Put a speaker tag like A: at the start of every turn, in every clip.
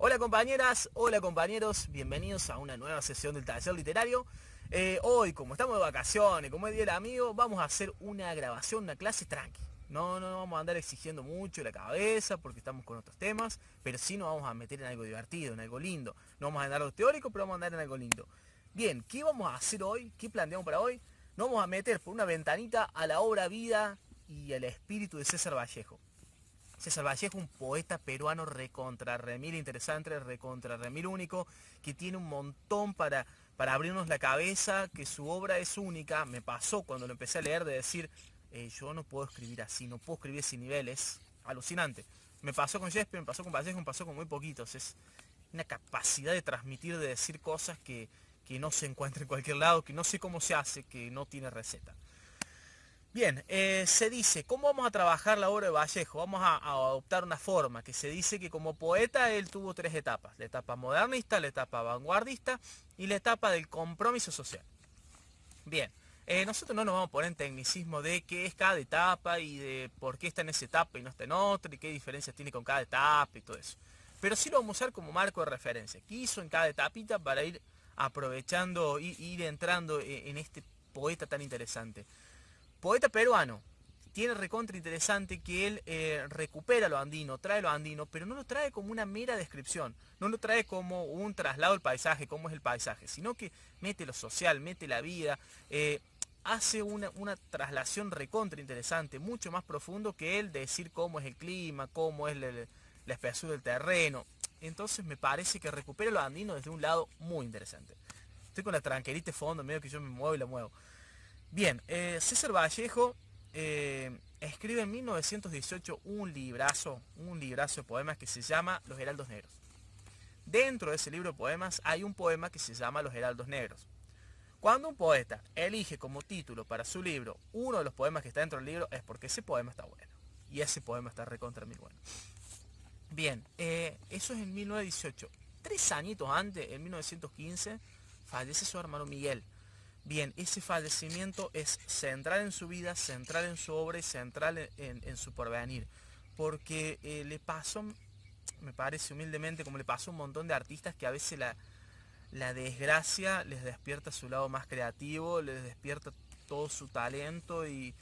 A: Hola compañeras, hola compañeros, bienvenidos a una nueva sesión del taller literario. Hoy, como estamos de vacaciones, como es día del amigo, vamos a hacer una grabación, una clase tranqui. No vamos a andar exigiendo mucho la cabeza porque estamos con otros temas, pero sí nos vamos a meter en algo divertido, en algo lindo. No vamos a andar lo teórico, pero vamos a andar en algo lindo. Bien, ¿qué vamos a hacer hoy? ¿Qué planteamos para hoy? Nos vamos a meter por una ventanita a la obra, vida y al espíritu de César Vallejo. César Vallejo, un poeta peruano recontra remil interesante, recontra remil único, que tiene un montón para abrirnos la cabeza, que su obra es única. Me pasó cuando lo empecé a leer de decir, yo no puedo escribir así, no puedo escribir sin niveles. Alucinante. Me pasó con Shakespeare, me pasó con Vallejo, me pasó con muy poquitos. Es una capacidad de transmitir, de decir cosas que no se encuentra en cualquier lado, que no sé cómo se hace, que no tiene receta. Bien, se dice, ¿cómo vamos a trabajar la obra de Vallejo? Vamos a adoptar una forma que se dice que como poeta él tuvo tres etapas. La etapa modernista, la etapa vanguardista y la etapa del compromiso social. Bien, nosotros no nos vamos a poner en tecnicismo de qué es cada etapa y de por qué está en esa etapa y no está en otra y qué diferencias tiene con cada etapa y todo eso. Pero sí lo vamos a usar como marco de referencia. ¿Qué hizo en cada etapita para ir aprovechando, ir entrando en este poeta tan interesante? Poeta peruano. Tiene recontra interesante que él recupera lo andino, trae lo andino, pero no lo trae como una mera descripción, no lo trae como un traslado del paisaje, cómo es el paisaje, sino que mete lo social, mete la vida, hace una traslación recontra interesante, mucho más profundo que él decir cómo es el clima, cómo es la espesura del terreno. Entonces me parece que recupera lo andino desde un lado muy interesante. Estoy con la tranquerita de fondo, medio que yo me muevo y la muevo. Bien, César Vallejo escribe en 1918 un librazo de poemas que se llama Los Heraldos Negros. Dentro de ese libro de poemas hay un poema que se llama Los Heraldos Negros. Cuando un poeta elige como título para su libro uno de los poemas que está dentro del libro es porque ese poema está bueno. Y ese poema está recontra mil bueno. Bien, eso es en 1918. 3 añitos antes, en 1915, fallece su hermano Miguel. Bien, ese fallecimiento es central en su vida, central en su obra y central en su porvenir. Porque le pasó, me parece humildemente, como le pasó a un montón de artistas que a veces la desgracia les despierta su lado más creativo, les despierta todo su talento y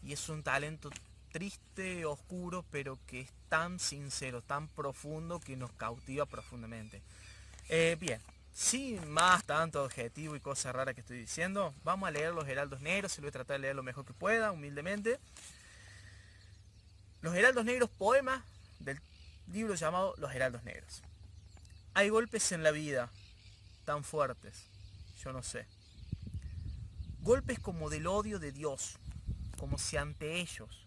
A: es un talento triste, oscuro, pero que es tan sincero, tan profundo que nos cautiva profundamente. Bien, sin más tanto objetivo y cosas raras que estoy diciendo, vamos a leer Los Heraldos Negros y voy a tratar de leer lo mejor que pueda, humildemente. Los Heraldos Negros, poema del libro llamado Los Heraldos Negros. Hay golpes en la vida tan fuertes, yo no sé. Golpes como del odio de Dios, como si ante ellos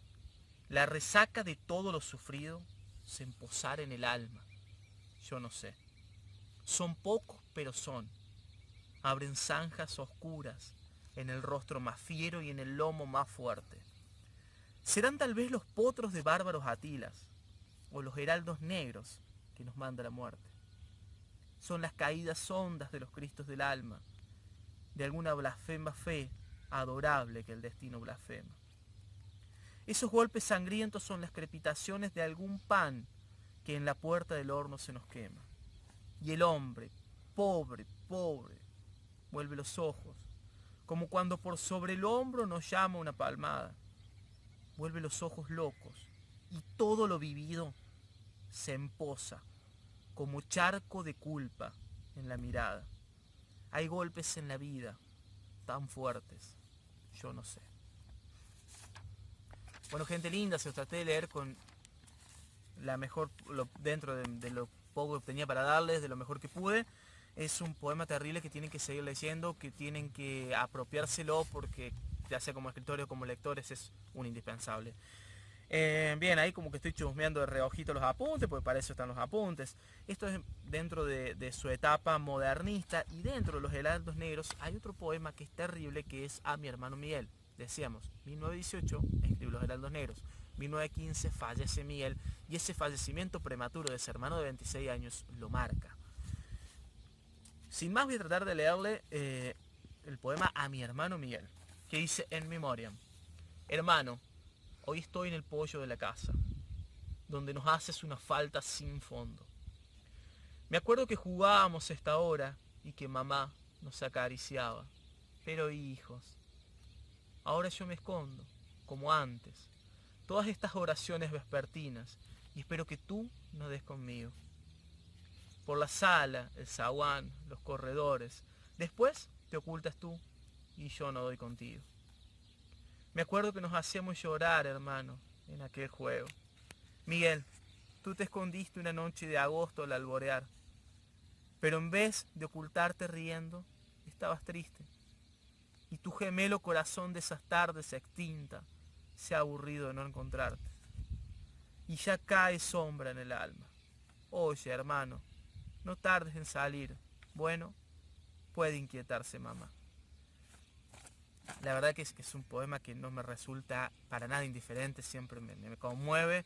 A: la resaca de todo lo sufrido se emposara en el alma, yo no sé. Son pocos, pero son. Abren zanjas oscuras en el rostro más fiero y en el lomo más fuerte. Serán tal vez los potros de bárbaros Atilas o los heraldos negros que nos manda la muerte. Son las caídas hondas de los cristos del alma, de alguna blasfema fe adorable que el destino blasfema. Esos golpes sangrientos son las crepitaciones de algún pan que en la puerta del horno se nos quema. Y el hombre, pobre, pobre, vuelve los ojos, como cuando por sobre el hombro nos llama una palmada. Vuelve los ojos locos y todo lo vivido se emposa como charco de culpa en la mirada. Hay golpes en la vida tan fuertes, yo no sé. Bueno, gente linda, se los traté de leer con la mejor, dentro de lo poco que tenía para darles, de lo mejor que pude. Es un poema terrible que tienen que seguir leyendo, que tienen que apropiárselo porque ya sea como escritores o como lectores es un indispensable. Bien, ahí como que estoy chusmeando de reojito los apuntes, porque para eso están los apuntes. Esto es dentro de su etapa modernista y dentro de los Heraldos Negros hay otro poema que es terrible que es A mi hermano Miguel. Decíamos, 1918 escribe los Heraldos Negros, 1915 fallece Miguel y ese fallecimiento prematuro de su hermano de 26 años lo marca. Sin más voy a tratar de leerle el poema A mi hermano Miguel, que dice en memoria. Hermano, hoy estoy en el pollo de la casa, donde nos haces una falta sin fondo. Me acuerdo que jugábamos esta hora y que mamá nos acariciaba. Pero hijos, ahora yo me escondo, como antes, todas estas oraciones vespertinas, y espero que tú no des conmigo. Por la sala, el zaguán, los corredores. Después te ocultas tú y yo no doy contigo. Me acuerdo que nos hacíamos llorar, hermano, en aquel juego. Miguel, tú te escondiste una noche de agosto al alborear, pero en vez de ocultarte riendo, estabas triste. Y tu gemelo corazón de esas tardes extinta se ha aburrido de no encontrarte. Y ya cae sombra en el alma. Oye, hermano, no tardes en salir. Bueno, puede inquietarse mamá. La verdad que es un poema que no me resulta para nada indiferente, siempre me conmueve.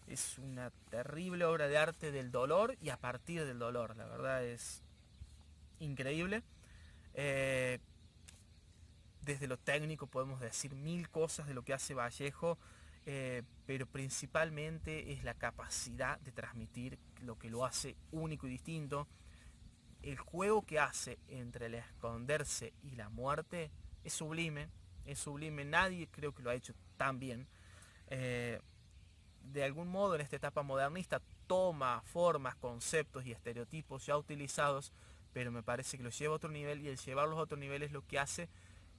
A: Es una terrible obra de arte del dolor y a partir del dolor. La verdad es increíble. Desde lo técnico podemos decir mil cosas de lo que hace Vallejo, pero principalmente es la capacidad de transmitir lo que lo hace único y distinto. El juego que hace entre el esconderse y la muerte es sublime, nadie creo que lo ha hecho tan bien. De algún modo en esta etapa modernista toma formas, conceptos y estereotipos ya utilizados, pero me parece que los lleva a otro nivel y el llevarlos a otro nivel es lo que hace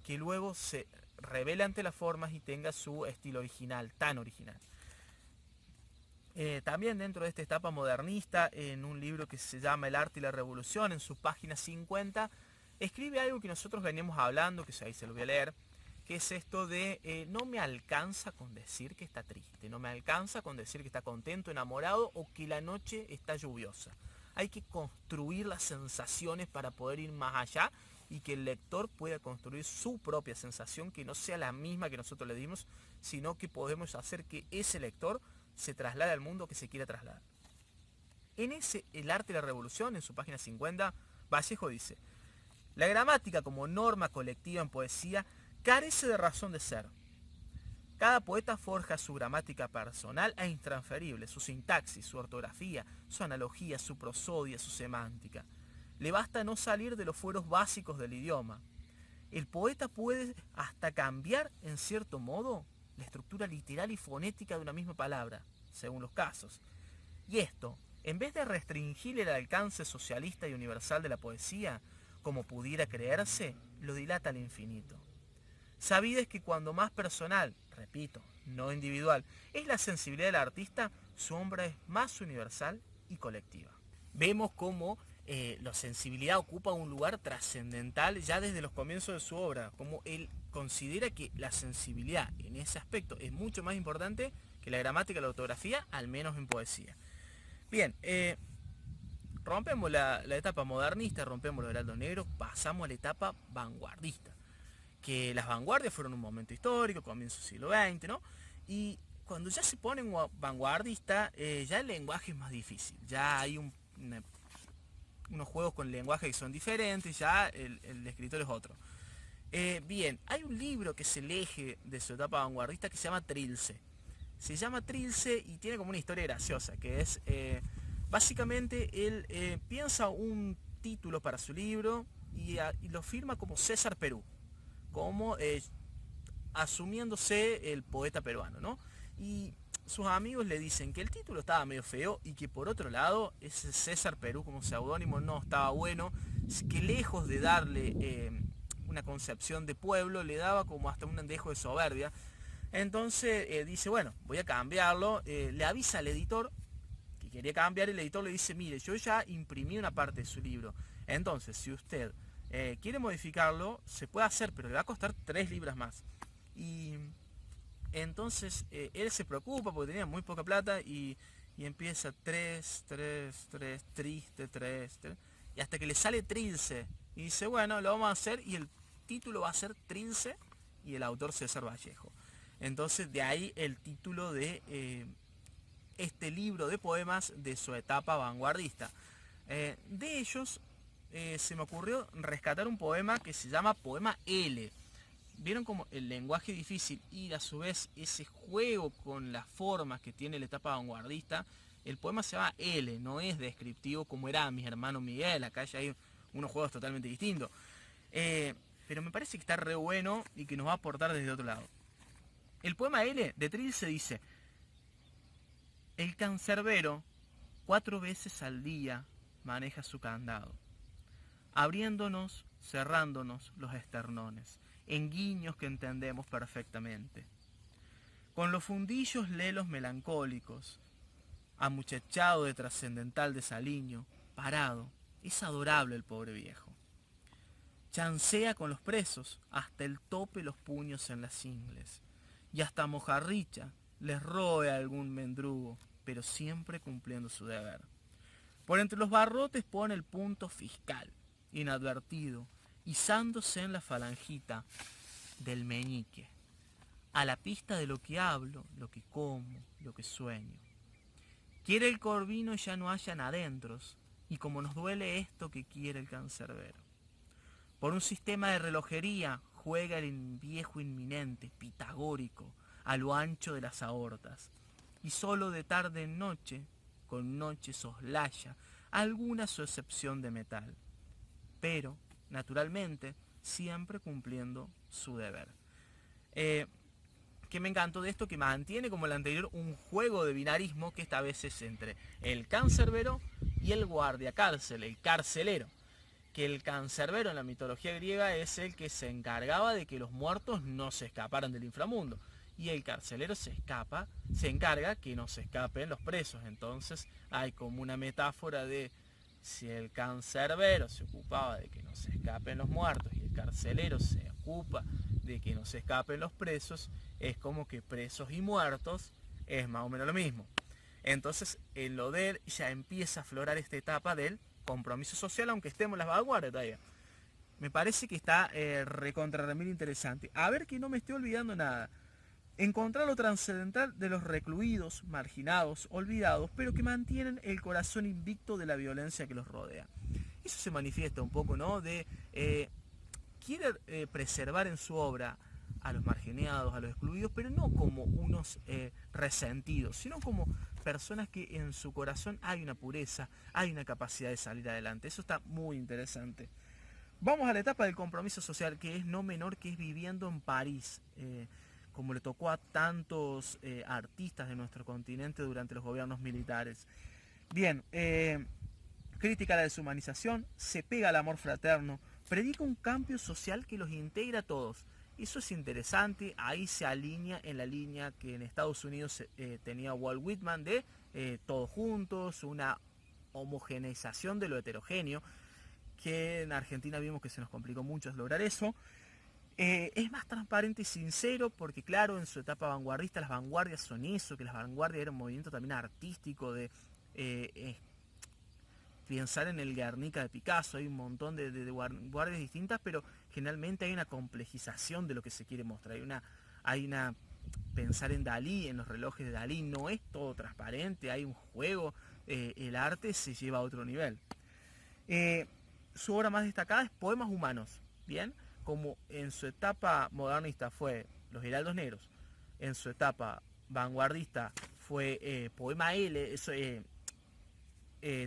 A: que luego se revele ante las formas y tenga su estilo original, tan original. También dentro de esta etapa modernista, en un libro que se llama El arte y la revolución, en su página 50, escribe algo que nosotros veníamos hablando, que ahí se lo voy a leer, que es esto de no me alcanza con decir que está triste, no me alcanza con decir que está contento, enamorado o que la noche está lluviosa. Hay que construir las sensaciones para poder ir más allá y que el lector pueda construir su propia sensación, que no sea la misma que nosotros le dimos, sino que podemos hacer que ese lector se traslade al mundo que se quiera trasladar. En ese El arte y la revolución, en su página 50, Vallejo dice: la gramática como norma colectiva en poesía carece de razón de ser. Cada poeta forja su gramática personal e intransferible, su sintaxis, su ortografía, su analogía, su prosodia, su semántica. Le basta no salir de los fueros básicos del idioma. El poeta puede hasta cambiar, en cierto modo, la estructura literal y fonética de una misma palabra, según los casos. Y esto, en vez de restringir el alcance socialista y universal de la poesía, como pudiera creerse, lo dilata al infinito. Sabides que cuando más personal, repito, no individual, es la sensibilidad del artista, su obra es más universal y colectiva. Vemos cómo la sensibilidad ocupa un lugar trascendental ya desde los comienzos de su obra, como él considera que la sensibilidad en ese aspecto es mucho más importante que la gramática y la ortografía, al menos en poesía. Bien, rompemos la etapa modernista, rompemos los heraldos negros, pasamos a la etapa vanguardista, que las vanguardias fueron un momento histórico, comienzo del siglo XX, ¿no? Y cuando ya se pone vanguardista, ya el lenguaje es más difícil, ya hay unos juegos con lenguaje que son diferentes, ya el escritor es otro. Bien, hay un libro que es el eje de su etapa vanguardista que se llama Trilce. Se llama Trilce y tiene como una historia graciosa, que es, básicamente, él piensa un título para su libro y lo firma como César Perú, como asumiéndose el poeta peruano, ¿no? Y sus amigos le dicen que el título estaba medio feo y que por otro lado ese César Perú como seudónimo no estaba bueno, que lejos de darle una concepción de pueblo le daba como hasta un dejo de soberbia. Entonces dice, bueno, voy a cambiarlo, le avisa al editor que quería cambiar, el editor le dice, mire, yo ya imprimí una parte de su libro, entonces si usted quiere modificarlo, se puede hacer, pero le va a costar 3 libras más. Y entonces él se preocupa porque tenía muy poca plata y empieza 3, triste, 3, y hasta que le sale Trilce. Y dice, bueno, lo vamos a hacer y el título va a ser Trilce y el autor César Vallejo. Entonces de ahí el título de este libro de poemas de su etapa vanguardista. De ellos se me ocurrió rescatar un poema que se llama Poema L. Vieron como el lenguaje difícil y a su vez ese juego con las formas que tiene la etapa vanguardista El poema se llama L, no es descriptivo como era mi hermano Miguel, acá ya hay unos juegos totalmente distintos. Pero me parece que está re bueno y que nos va a aportar desde otro lado. El poema L de Trilce dice: el cancerbero 4 veces al día maneja su candado, abriéndonos, cerrándonos los esternones, en guiños que entendemos perfectamente. Con los fundillos lelos melancólicos, amuchachado de trascendental desaliño, parado, es adorable el pobre viejo. Chancea con los presos, hasta el tope los puños en las ingles, y hasta mojarricha les roe a algún mendrugo, pero siempre cumpliendo su deber. Por entre los barrotes pone el punto fiscal, inadvertido, izándose en la falangita del meñique, a la pista de lo que hablo, lo que como, lo que sueño. Quiere el corvino y ya no hayan adentros, y como nos duele esto que quiere el cancerbero. Por un sistema de relojería juega el viejo inminente, pitagórico, a lo ancho de las aortas, y solo de tarde en noche, con noche soslaya alguna su excepción de metal, pero, naturalmente, siempre cumpliendo su deber. Que me encantó de esto, que mantiene como el anterior un juego de binarismo que esta vez es entre el cancerbero y el guardia cárcel, el carcelero. Que el cancerbero en la mitología griega es el que se encargaba de que los muertos no se escaparan del inframundo, y el carcelero se encarga que no se escapen los presos. Entonces hay como una metáfora de: si el cancerbero se ocupaba de que no se escapen los muertos y el carcelero se ocupa de que no se escapen los presos, es como que presos y muertos es más o menos lo mismo. Entonces en lo de él ya empieza a aflorar esta etapa del compromiso social, aunque estemos en las vanguardias todavía. Me parece que está recontra remil interesante. A ver que no me esté olvidando nada. Encontrar lo trascendental de los recluidos, marginados, olvidados, pero que mantienen el corazón invicto de la violencia que los rodea. Eso se manifiesta un poco, ¿no? Quiere preservar en su obra a los marginados, a los excluidos, pero no como unos resentidos, sino como personas que en su corazón hay una pureza, hay una capacidad de salir adelante. Eso está muy interesante. Vamos a la etapa del compromiso social, que es no menor, que es viviendo en París, como le tocó a tantos artistas de nuestro continente durante los gobiernos militares. Bien, crítica a la deshumanización, se pega al amor fraterno, predica un cambio social que los integra a todos. Eso es interesante, ahí se alinea en la línea que en Estados Unidos tenía Walt Whitman de todos juntos, una homogeneización de lo heterogéneo, que en Argentina vimos que se nos complicó mucho lograr eso. Es más transparente y sincero porque, claro, en su etapa vanguardista las vanguardias son eso, que las vanguardias eran un movimiento también artístico de pensar en el Guernica de Picasso. Hay un montón de vanguardias distintas, pero generalmente hay una complejización de lo que se quiere mostrar. Hay una pensar en Dalí, en los relojes de Dalí, no es todo transparente, hay un juego, el arte se lleva a otro nivel. Su obra más destacada es Poemas Humanos, ¿bien? Como en su etapa modernista fue Los Heraldos Negros, en su etapa vanguardista fue Poema L,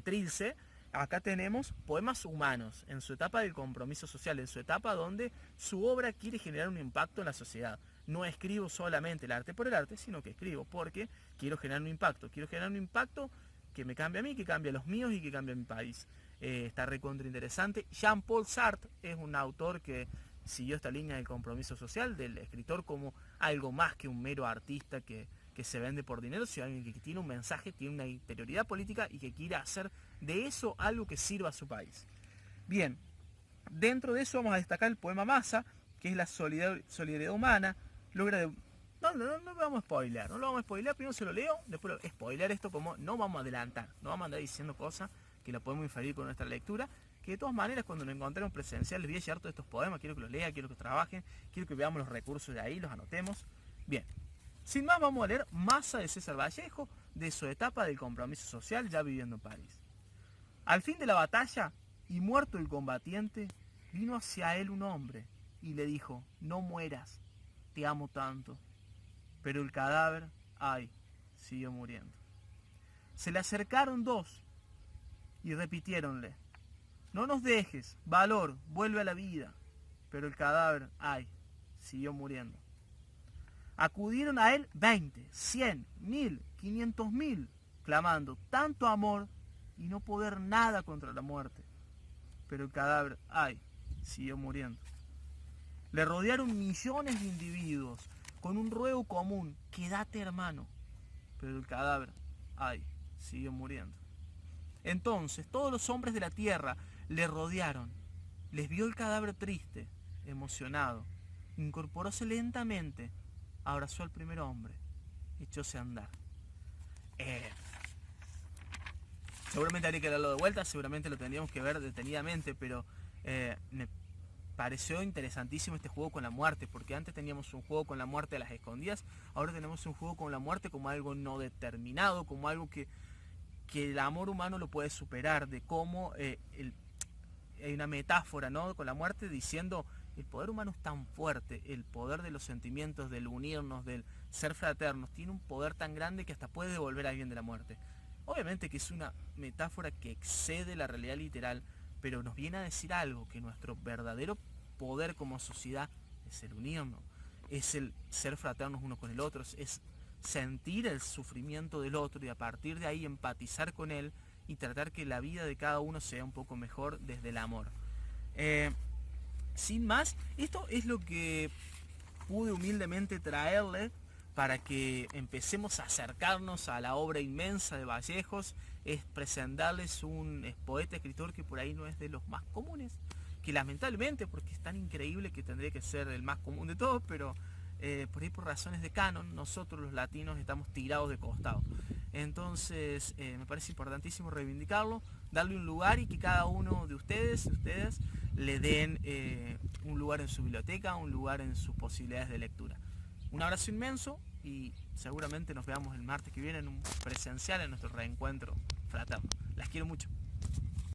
A: Trilce. Acá tenemos Poemas Humanos, en su etapa del compromiso social, en su etapa donde su obra quiere generar un impacto en la sociedad. No escribo solamente el arte por el arte, sino que escribo porque quiero generar un impacto. Quiero generar un impacto que me cambie a mí, que cambie a los míos y que cambie a mi país. Está recontra interesante. Jean-Paul Sartre es un autor que siguió esta línea del compromiso social, del escritor como algo más que un mero artista que se vende por dinero, sino alguien que tiene un mensaje, tiene una interioridad política y que quiere hacer de eso algo que sirva a su país. Bien, dentro de eso vamos a destacar el poema Masa, que es la solidaridad humana. Logra de... No vamos a spoilear, no lo vamos a spoilear, primero se lo leo, después spoilear esto como no vamos a adelantar, no vamos a andar diciendo cosas que lo podemos inferir con nuestra lectura, que de todas maneras cuando nos encontremos presencial les voy a llevar todos estos poemas, quiero que los lean, quiero que trabajen, quiero que veamos los recursos de ahí, los anotemos. Bien, sin más vamos a leer Masa de César Vallejo, de su etapa del compromiso social ya viviendo en París. Al fin de la batalla, y muerto el combatiente, vino hacia él un hombre y le dijo: no mueras, te amo tanto. Pero el cadáver, ay, siguió muriendo. Se le acercaron dos y repitiéronle: no nos dejes, valor, vuelve a la vida. Pero el cadáver, ay, siguió muriendo. Acudieron a él 20, 100, 1000, 500.000, clamando tanto amor y no poder nada contra la muerte. Pero el cadáver, ay, siguió muriendo. Le rodearon millones de individuos con un ruego común: quédate, hermano. Pero el cadáver, ay, siguió muriendo. Entonces todos los hombres de la tierra le rodearon. Les vio el cadáver triste, emocionado. Incorporóse lentamente, abrazó al primer hombre, echóse a andar. Seguramente habría que darlo de vuelta, seguramente lo tendríamos que ver detenidamente, pero me pareció interesantísimo este juego con la muerte, porque antes teníamos un juego con la muerte a las escondidas, ahora tenemos un juego con la muerte como algo no determinado, como algo que el amor humano lo puede superar, de cómo hay una metáfora, ¿no?, con la muerte, diciendo: el poder humano es tan fuerte, el poder de los sentimientos, del unirnos, del ser fraternos, tiene un poder tan grande que hasta puede devolver a alguien de la muerte. Obviamente que es una metáfora que excede la realidad literal, pero nos viene a decir algo: que nuestro verdadero poder como sociedad es el unirnos, es el ser fraternos uno con el otro, es sentir el sufrimiento del otro y a partir de ahí empatizar con él y tratar que la vida de cada uno sea un poco mejor desde el amor. Sin más, esto es lo que pude humildemente traerle para que empecemos a acercarnos a la obra inmensa de Vallejos. Es presentarles un poeta, escritor que por ahí no es de los más comunes, que lamentablemente, porque es tan increíble que tendría que ser el más común de todos, pero por ahí por razones de canon, nosotros los latinos estamos tirados de costado. Entonces me parece importantísimo reivindicarlo, darle un lugar y que cada uno de ustedes le den un lugar en su biblioteca, un lugar en sus posibilidades de lectura. Un abrazo inmenso y seguramente nos veamos el martes que viene en un presencial en nuestro reencuentro fraterno. Las quiero mucho.